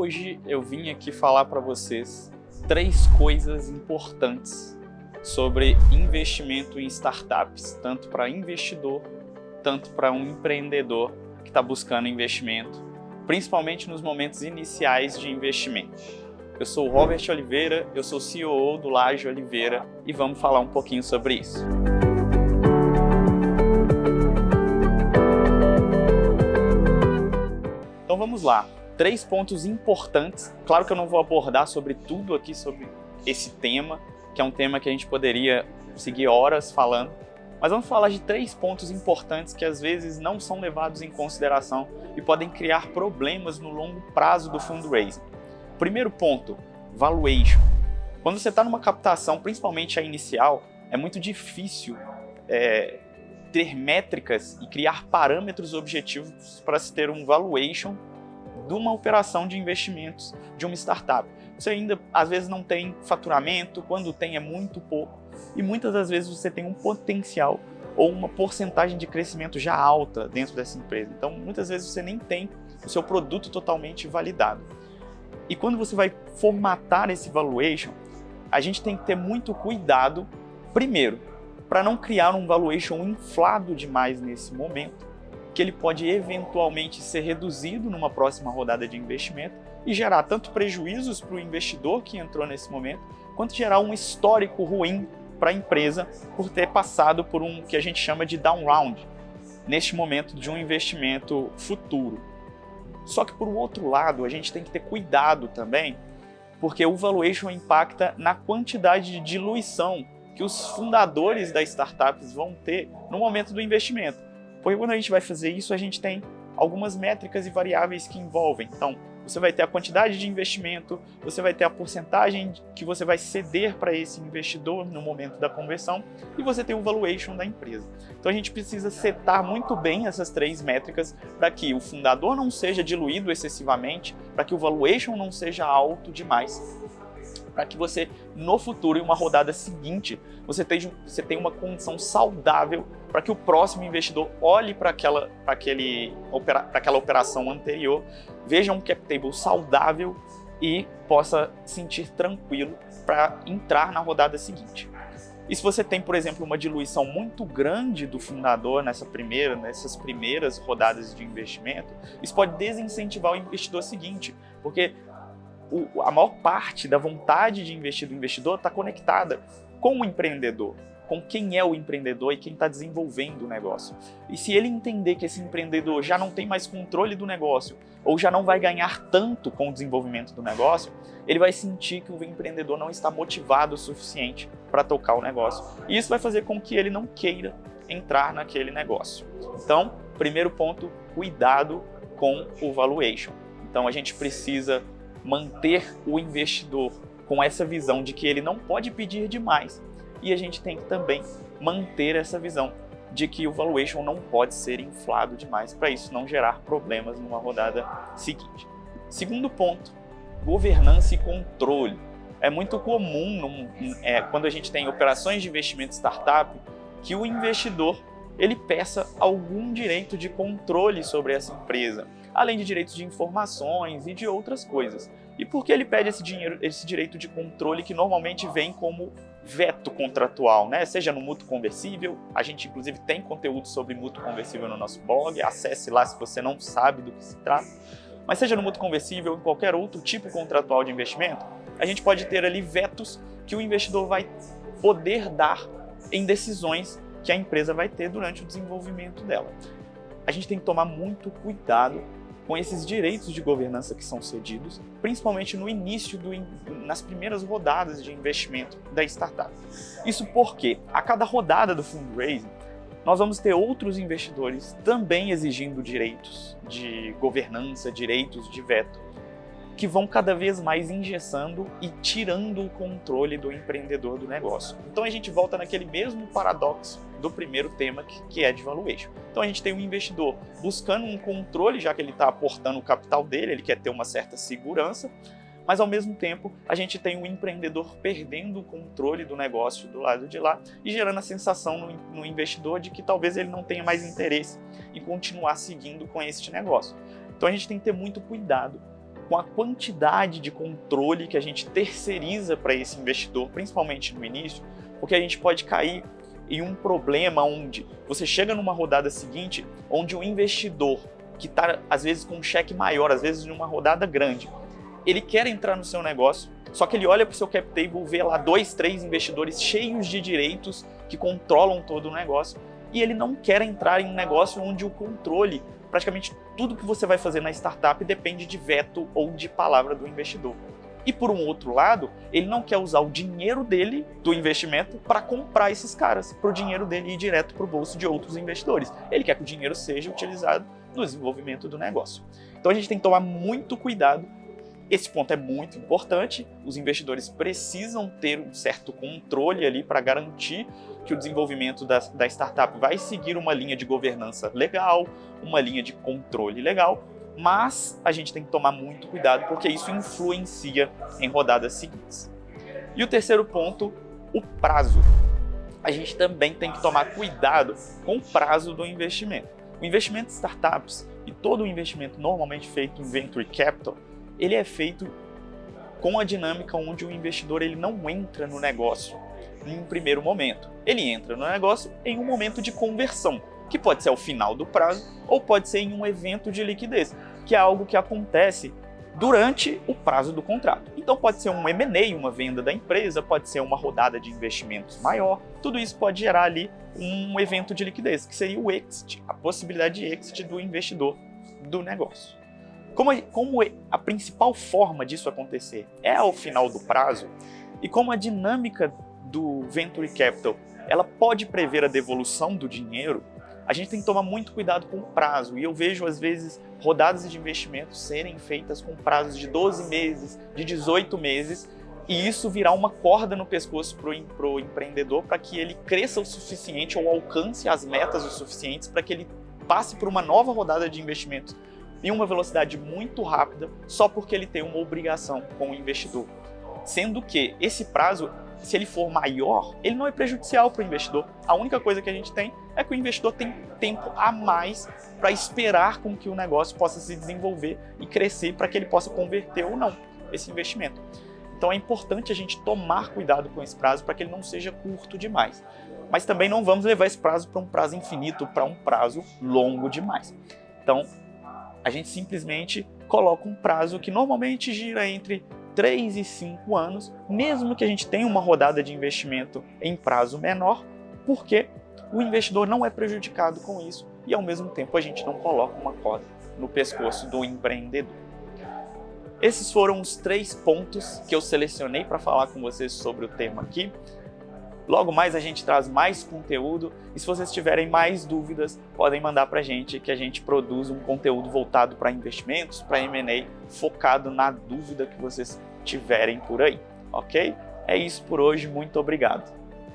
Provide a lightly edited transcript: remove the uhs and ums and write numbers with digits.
Hoje eu vim aqui falar para vocês 3 coisas importantes sobre investimento em startups, tanto para investidor, tanto para um empreendedor que está buscando investimento, principalmente nos momentos iniciais de investimento. Eu sou o Robert Oliveira, eu sou CEO do Laje Oliveira e vamos falar um pouquinho sobre isso. Então vamos lá, 3 pontos importantes. Claro que eu não vou abordar sobre tudo aqui sobre esse tema, que é um tema que a gente poderia seguir horas falando, mas vamos falar de 3 pontos importantes que às vezes não são levados em consideração e podem criar problemas no longo prazo do fundraising. Primeiro ponto, valuation. Quando você está numa captação, principalmente a inicial, é muito difícil ter métricas e criar parâmetros objetivos para se ter um valuation de uma operação de investimentos de uma startup. Você ainda, às vezes, não tem faturamento, quando tem é muito pouco, e muitas das vezes você tem um potencial ou uma porcentagem de crescimento já alta dentro dessa empresa. Então, muitas vezes você nem tem o seu produto totalmente validado. E quando você vai formatar esse valuation, a gente tem que ter muito cuidado, primeiro, para não criar um valuation inflado demais nesse momento, que ele pode eventualmente ser reduzido numa próxima rodada de investimento e gerar tanto prejuízos para o investidor que entrou nesse momento, quanto gerar um histórico ruim para a empresa por ter passado por um que a gente chama de down round, neste momento de um investimento futuro. Só que por outro lado, a gente tem que ter cuidado também, porque o valuation impacta na quantidade de diluição que os fundadores das startups vão ter no momento do investimento. Porque quando a gente vai fazer isso, a gente tem algumas métricas e variáveis que envolvem. Então, você vai ter a quantidade de investimento, você vai ter a porcentagem que você vai ceder para esse investidor no momento da conversão e você tem o valuation da empresa. Então a gente precisa setar muito bem essas 3 métricas para que o fundador não seja diluído excessivamente, para que o valuation não seja alto demais, para que você, no futuro, em uma rodada seguinte, você tenha uma condição saudável para que o próximo investidor olhe para aquela operação anterior, veja um cap table saudável e possa sentir tranquilo para entrar na rodada seguinte. E se você tem, por exemplo, uma diluição muito grande do fundador nessas primeiras rodadas de investimento, isso pode desincentivar o investidor seguinte, porque a maior parte da vontade de investir do investidor está conectada com o empreendedor, com quem é o empreendedor e quem está desenvolvendo o negócio. E se ele entender que esse empreendedor já não tem mais controle do negócio ou já não vai ganhar tanto com o desenvolvimento do negócio, ele vai sentir que o empreendedor não está motivado o suficiente para tocar o negócio. E isso vai fazer com que ele não queira entrar naquele negócio. Então, primeiro ponto, cuidado com o valuation. Então a gente precisa manter o investidor com essa visão de que ele não pode pedir demais e a gente tem que também manter essa visão de que o valuation não pode ser inflado demais para isso não gerar problemas numa rodada seguinte. Segundo ponto, governança e controle. É muito comum quando a gente tem operações de investimento startup que o investidor ele peça algum direito de controle sobre essa empresa, além de direitos de informações e de outras coisas. E por que ele pede esse direito de controle que normalmente vem como veto contratual, né? Seja no mútuo conversível, a gente inclusive tem conteúdo sobre mútuo conversível no nosso blog, acesse lá se você não sabe do que se trata. Mas seja no mútuo conversível ou em qualquer outro tipo contratual de investimento, a gente pode ter ali vetos que o investidor vai poder dar em decisões que a empresa vai ter durante o desenvolvimento dela. A gente tem que tomar muito cuidado com esses direitos de governança que são cedidos, principalmente no início, nas primeiras rodadas de investimento da startup. Isso porque, a cada rodada do fundraising, nós vamos ter outros investidores também exigindo direitos de governança, direitos de veto, que vão cada vez mais engessando e tirando o controle do empreendedor do negócio. Então a gente volta naquele mesmo paradoxo do primeiro tema, que é de valuation. Então a gente tem um investidor buscando um controle, já que ele está aportando o capital dele, ele quer ter uma certa segurança, mas ao mesmo tempo a gente tem um empreendedor perdendo o controle do negócio do lado de lá e gerando a sensação no investidor de que talvez ele não tenha mais interesse em continuar seguindo com este negócio. Então a gente tem que ter muito cuidado com a quantidade de controle que a gente terceiriza para esse investidor, principalmente no início, porque a gente pode cair em um problema onde você chega numa rodada seguinte, onde o investidor, que está às vezes com um cheque maior, às vezes numa rodada grande, ele quer entrar no seu negócio, só que ele olha para o seu cap table, vê lá 2, 3 investidores cheios de direitos que controlam todo o negócio, e ele não quer entrar em um negócio onde o controle, praticamente tudo que você vai fazer na startup depende de veto ou de palavra do investidor. E por um outro lado, ele não quer usar o dinheiro dele, do investimento, para comprar esses caras, para o dinheiro dele ir direto para o bolso de outros investidores. Ele quer que o dinheiro seja utilizado no desenvolvimento do negócio. Então a gente tem que tomar muito cuidado. Esse ponto é muito importante, os investidores precisam ter um certo controle ali para garantir que o desenvolvimento da startup vai seguir uma linha de governança legal, uma linha de controle legal, mas a gente tem que tomar muito cuidado porque isso influencia em rodadas seguintes. E o terceiro ponto, o prazo. A gente também tem que tomar cuidado com o prazo do investimento. O investimento em startups e todo o investimento normalmente feito em Venture Capital, ele é feito com a dinâmica onde o investidor ele não entra no negócio em um primeiro momento. Ele entra no negócio em um momento de conversão, que pode ser ao final do prazo ou pode ser em um evento de liquidez, que é algo que acontece durante o prazo do contrato. Então pode ser um M&A, uma venda da empresa, pode ser uma rodada de investimentos maior, tudo isso pode gerar ali um evento de liquidez, que seria o exit, a possibilidade de exit do investidor do negócio. Como a principal forma disso acontecer é ao final do prazo, e como a dinâmica do Venture Capital ela pode prever a devolução do dinheiro, a gente tem que tomar muito cuidado com o prazo. E eu vejo, às vezes, rodadas de investimento serem feitas com prazos de 12 meses, de 18 meses, e isso virar uma corda no pescoço para o empreendedor para que ele cresça o suficiente ou alcance as metas o suficientes para que ele passe por uma nova rodada de investimentos em uma velocidade muito rápida, só porque ele tem uma obrigação com o investidor. Sendo que esse prazo, se ele for maior, ele não é prejudicial para o investidor. A única coisa que a gente tem é que o investidor tem tempo a mais para esperar com que o negócio possa se desenvolver e crescer para que ele possa converter ou não esse investimento. Então é importante a gente tomar cuidado com esse prazo para que ele não seja curto demais. Mas também não vamos levar esse prazo para um prazo infinito, para um prazo longo demais. Então, a gente simplesmente coloca um prazo que normalmente gira entre 3 e 5 anos, mesmo que a gente tenha uma rodada de investimento em prazo menor, porque o investidor não é prejudicado com isso e, ao mesmo tempo, a gente não coloca uma corda no pescoço do empreendedor. Esses foram os 3 pontos que eu selecionei para falar com vocês sobre o tema aqui. Logo mais a gente traz mais conteúdo e se vocês tiverem mais dúvidas, podem mandar para a gente que a gente produz um conteúdo voltado para investimentos, para M&A, focado na dúvida que vocês tiverem por aí, ok? É isso por hoje, muito obrigado.